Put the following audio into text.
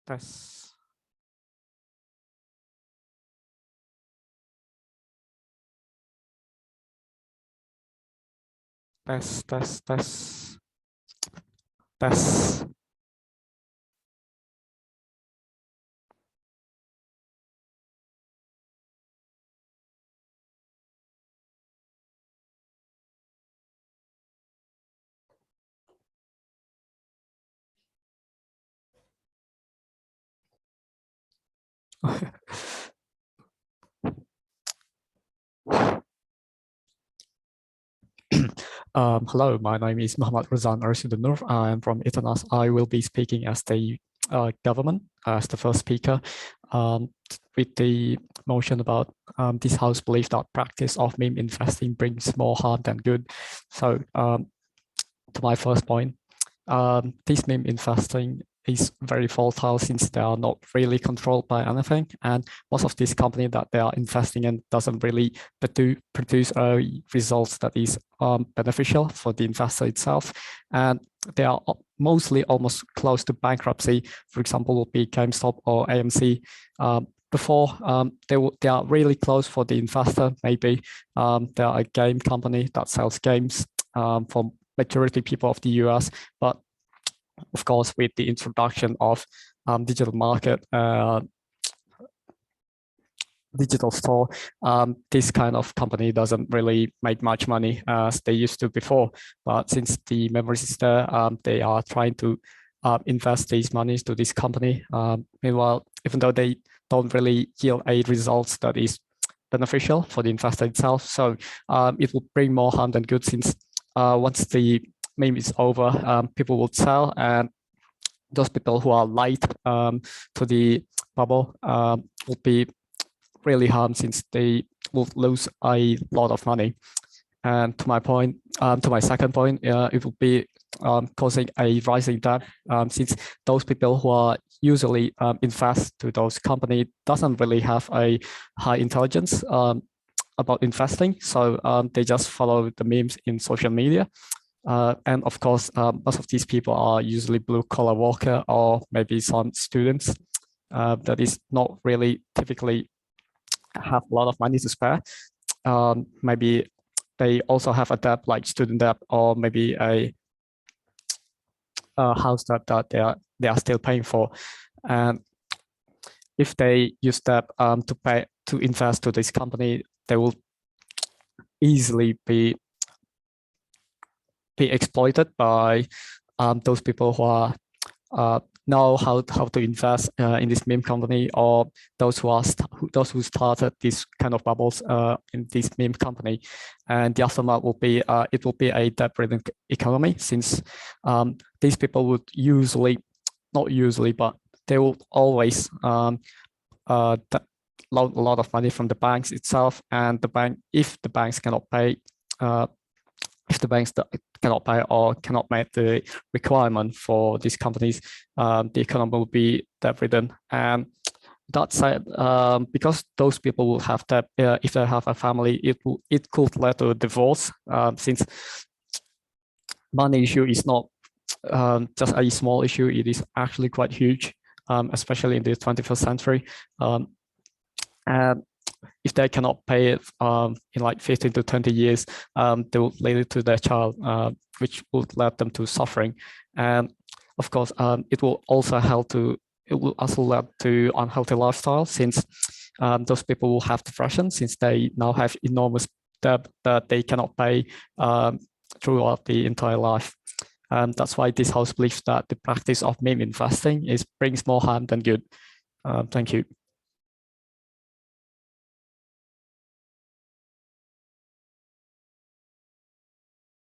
Test. Test, test, test, test. Hello, my name is Razaan Noor. I'm from Institut. I will be speaking as the government, as the first speaker, with the motion about this house belief that practice of meme investing brings more harm than good. So to my first point, this meme investing is very volatile since they are not really controlled by anything, and most of these companies that they are investing in doesn't really produce results that is beneficial for the investor itself, and they are mostly almost close to bankruptcy. For example, will be GameStop or AMC. Before they are really close for the investor. Maybe they are a game company that sells games for majority people of the US, but of course, with the introduction of digital market, digital store, this kind of company doesn't really make much money as they used to before. But since the memories is there, they are trying to invest these monies to this company. Meanwhile, even though they don't really yield a results that is beneficial for the investor itself, so it will bring more harm than good, since once the meme is over, people will sell, and those people who are light to the bubble will be really harmed, since they will lose a lot of money. And to my second point, it will be causing a rising debt, since those people who are usually invest to those companies doesn't really have a high intelligence about investing, so they just follow the memes in social media. And of course, most of these people are usually blue-collar worker, or maybe some students that is not really typically have a lot of money to spare. Maybe they also have a debt like student debt, or maybe a house that they are still paying for. And if they use that to invest to this company, they will easily be exploited by those people who are know how to invest in this meme company, or those who started this kind of bubbles in this meme company. And the aftermath will be it will be a debt-ridden economy, since these people would not usually, but they will always loan a lot of money from the banks itself, and if the banks cannot pay, if the banks cannot pay or cannot meet the requirement for these companies, the economy will be debt-ridden. And that said, because those people will have debt, if they have a family, it could lead to a divorce, since money issue is not just a small issue, it is actually quite huge, especially in the 21st century. And if they cannot pay it in like 15 to 20 years, they will lead it to their child, which would lead them to suffering. And of course, it will also lead to unhealthy lifestyle, since those people will have depression, since they now have enormous debt that they cannot pay throughout the entire life. That's why this house believes that the practice of meme investing brings more harm than good. Thank you.